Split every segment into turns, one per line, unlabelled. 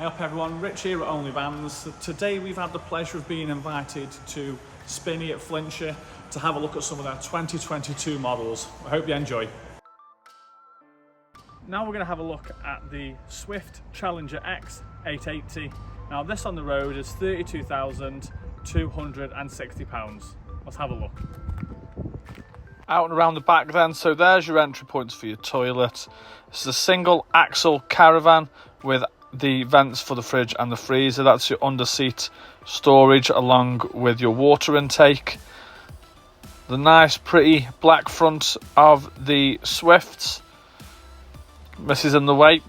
Hey up everyone, Rich here at OnlyVans. Today we've had the pleasure of being invited to Spinneys at Flintshire to have a look at some of their 2022 models. I hope you enjoy. Now we're going to have a look at the Swift Challenger X880. Now this on the road is £32,260. Let's have a look. Out and around the back then, so there's your entry points for your toilet. This is a single axle caravan with the vents for the fridge and the freezer. That's your under-seat storage along with your water intake. The nice pretty black front of the Swifts. This is in the way.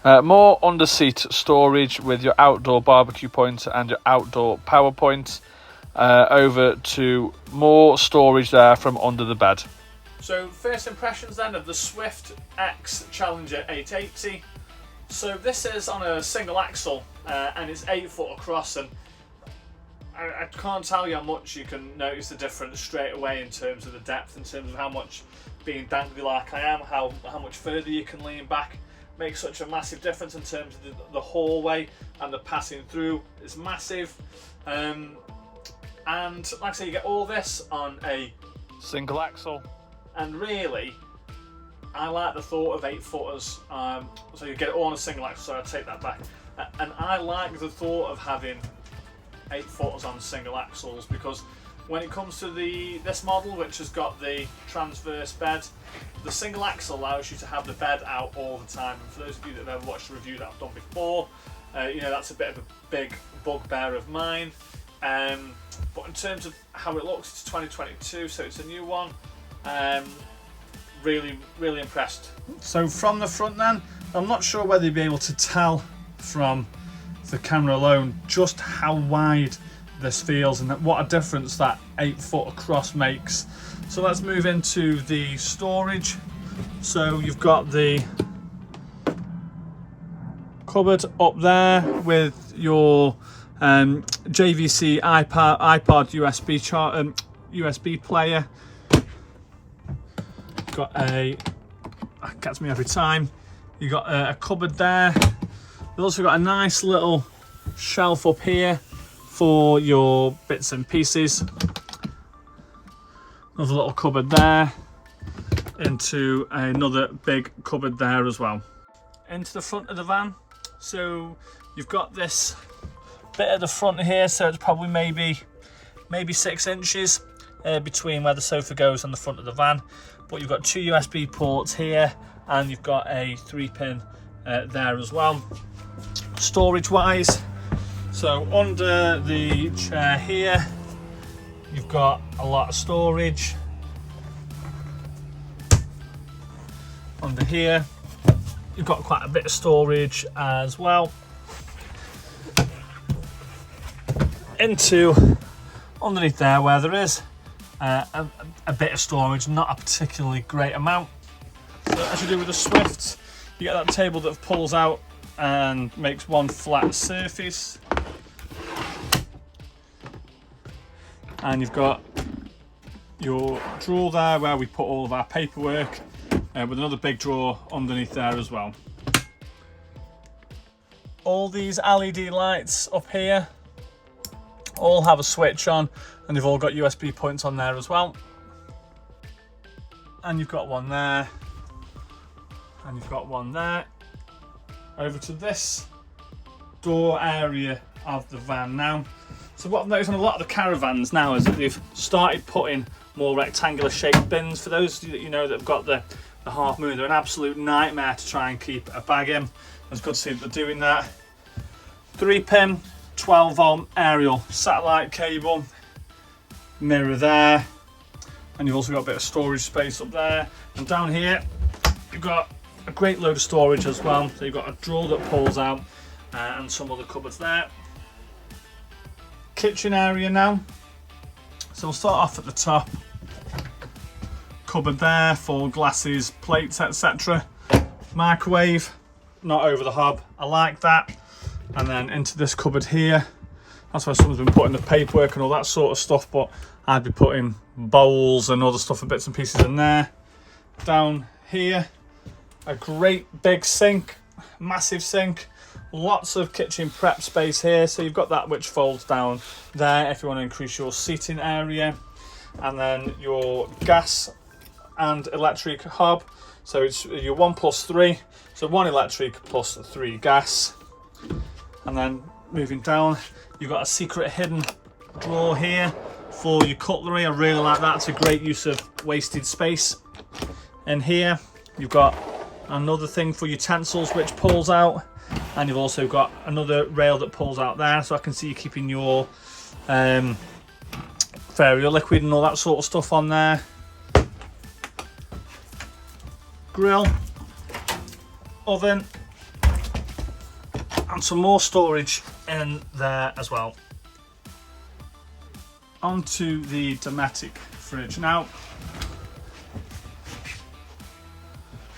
More under-seat storage with your outdoor barbecue point and your outdoor power point. Over to more storage there from under the bed. So first impressions then of the Swift X Challenger 880. So this is on a single axle and it's 8 foot across, and I can't tell you how much you can notice the difference straight away in terms of the depth, in terms of how much, being dangly like I am, how much further you can lean back makes such a massive difference in terms of the hallway and the passing through. It's massive. And like I say, you get all this on a single axle, and really I like the thought of 8 footers, so you get it all on a single axle, so I take that back. And I like the thought of having 8 footers on single axles, because when it comes to this model, which has got the transverse bed, the single axle allows you to have the bed out all the time. And for those of you that have ever watched a review that I've done before, you know that's a bit of a big bugbear of mine. But in terms of how it looks, it's 2022, so it's a new one. Really impressed. So from the front then, I'm not sure whether you'll be able to tell from the camera alone just how wide this feels and what a difference that 8 foot across makes. So let's move into the storage. So you've got the cupboard up there with your JVC iPod USB player. Got that gets me every time. You got a cupboard there. You've also got a nice little shelf up here for your bits and pieces. Another little cupboard there, into another big cupboard there as well. Into the front of the van. So you've got this bit at the front here, so it's probably maybe 6 inches between where the sofa goes and the front of the van. But you've got 2 USB ports here, and you've got a 3-pin there as well. Storage wise, so under the chair here you've got a lot of storage. Under here you've got quite a bit of storage as well. Into underneath there where there is a bit of storage, not a particularly great amount. So as you do with the Swifts, you get that table that pulls out and makes one flat surface, and you've got your drawer there where we put all of our paperwork, with another big drawer underneath there as well. All these LED lights up here all have a switch on, and they've all got USB points on there as well. And you've got one there, and you've got one there. Over to this door area of the van now. So what I've noticed on a lot of the Caravans now is that they've started putting more rectangular shaped bins. For those of you that you know that have got the half moon, they're an absolute nightmare to try and keep a bag in. It's good to see that they're doing that. 3-pin 12-volt aerial satellite cable, mirror there, and you've also got a bit of storage space up there. And down here you've got a great load of storage as well. So you've got a drawer that pulls out, and some other cupboards there. Kitchen area now. So we'll start off at the top. Cupboard there for glasses, plates, etc. Microwave, not over the hob. I like that. And then into this cupboard here. That's where someone's been putting the paperwork and all that sort of stuff, but I'd be putting bowls and other stuff and bits and pieces in there. Down here, a great big sink, massive sink, lots of kitchen prep space here. So you've got that which folds down there if you want to increase your seating area. And then your gas and electric hob. So it's your 1+3. So 1 electric plus 3 gas. And then moving down, you've got a secret hidden drawer here for your cutlery. I really like that. It's a great use of wasted space. And here you've got another thing for utensils which pulls out, and you've also got another rail that pulls out there, so I can see you keeping your Fairy liquid and all that sort of stuff on there. Grill, oven, and some more storage in there as well. Onto the Dometic fridge now.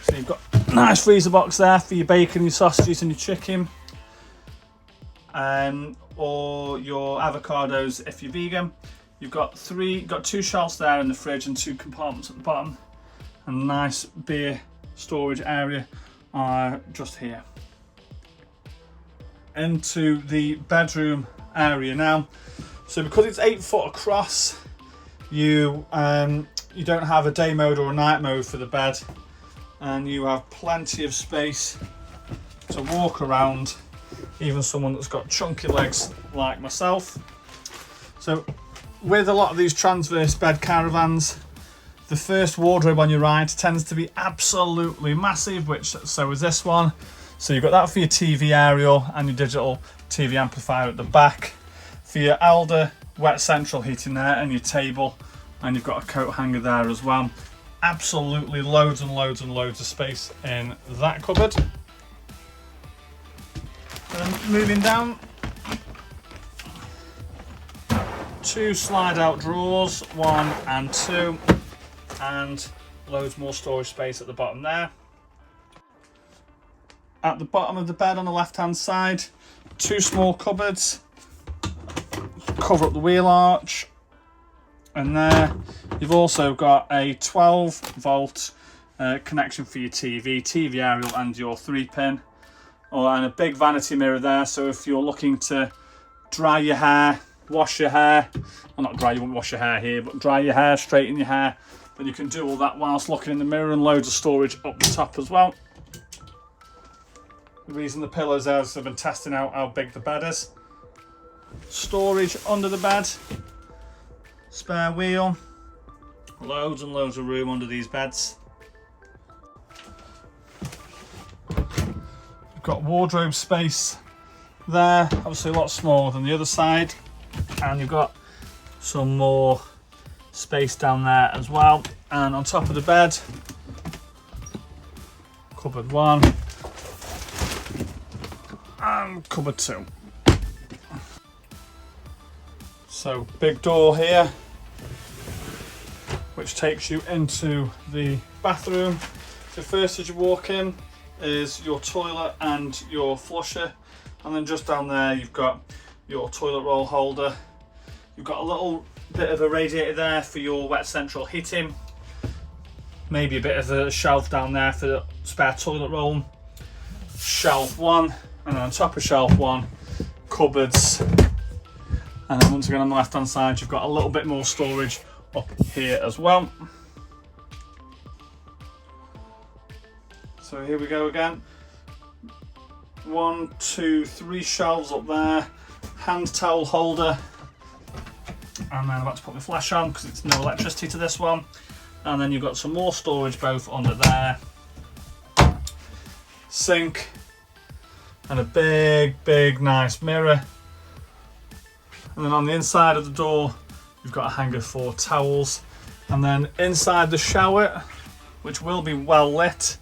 So you've got a nice freezer box there for your bacon, your sausages and your chicken. Or your avocados if you're vegan. You've got 2 shelves there in the fridge and 2 compartments at the bottom. A nice beer storage area just here. Into the bedroom area now. So because it's 8 foot across, you don't have a day mode or a night mode for the bed, and you have plenty of space to walk around, even someone that's got chunky legs like myself. So with a lot of these transverse bed caravans, the first wardrobe on your ride tends to be absolutely massive, so is this one. So you've got that for your TV aerial and your digital TV amplifier at the back. For your Elder wet central heating there and your table, and you've got a coat hanger there as well. Absolutely loads and loads and loads of space in that cupboard. And moving down, 2 slide out drawers, 1 and 2, and loads more storage space at the bottom there. At the bottom of the bed on the left hand side, 2 small cupboards, cover up the wheel arch, and there you've also got a 12 volt connection for your TV aerial and your 3-pin, and a big vanity mirror there, so if you're looking to dry your hair, wash your hair, well not dry, you won't wash your hair here, but dry your hair, straighten your hair, then you can do all that whilst looking in the mirror, and loads of storage up the top as well. The reason the pillows there is I've been testing out how big the bed is. Storage under the bed, spare wheel, loads and loads of room under these beds. You've got wardrobe space there, obviously a lot smaller than the other side, and you've got some more space down there as well. And on top of the bed, cupboard 1 and cupboard 2. So big door here, which takes you into the bathroom. So first as you walk in is your toilet and your flusher, and then just down there you've got your toilet roll holder. You've got a little bit of a radiator there for your wet central heating, maybe a bit of a shelf down there for the spare toilet roll. Shelf 1, and then on top of shelf 1, cupboards. And then once again on the left hand side you've got a little bit more storage up here as well. So here we go again. 1, 2, 3 shelves up there, hand towel holder, and then I'm about to put my flash on because it's no electricity to this one. And then you've got some more storage both under there. Sink, and a big nice mirror. And then on the inside of the door, you've got a hanger for towels. And then inside the shower, which will be well lit,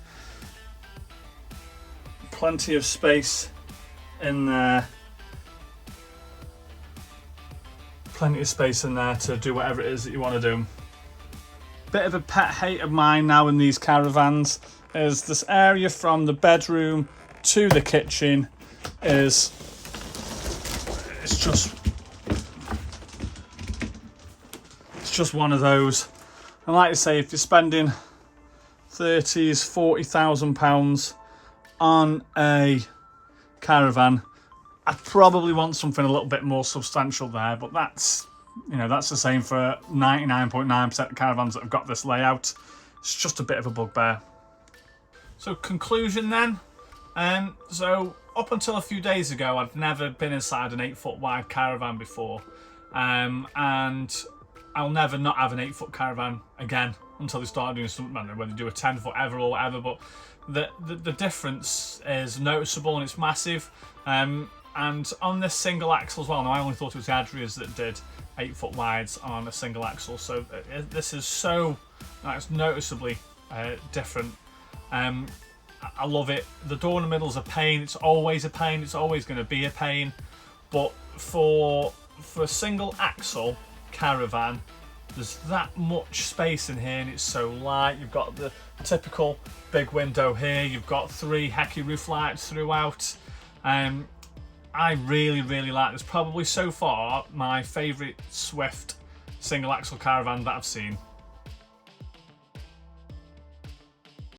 plenty of space in there. Plenty of space in there to do whatever it is that you want to do. Bit of a pet hate of mine now in these caravans is this area from the bedroom to the kitchen it's just one of those. And like I say, if you're spending £30,000, £40,000 on a Caravan. I'd probably want something a little bit more substantial there, but that's, you know, that's the same for 99.9% of caravans that have got this layout. It's just a bit of a bugbear. So conclusion then. So up until a few days ago, I'd never been inside an 8-foot wide caravan before. And I'll never not have an 8-foot caravan again until they start doing something, I don't know whether they do a 10-foot ever or whatever, but the difference is noticeable and it's massive. And on this single axle as well, now I only thought it was the Adrias that did 8-foot wides on a single axle, so this is so, it's noticeably different. I love it. The door in the middle is a pain. It's always a pain. It's always going to be a pain. But for a single axle caravan, there's that much space in here and it's so light. You've got the typical big window here. You've got 3 hecky roof lights throughout. I really, really like this. Probably so far my favourite Swift single axle caravan that I've seen.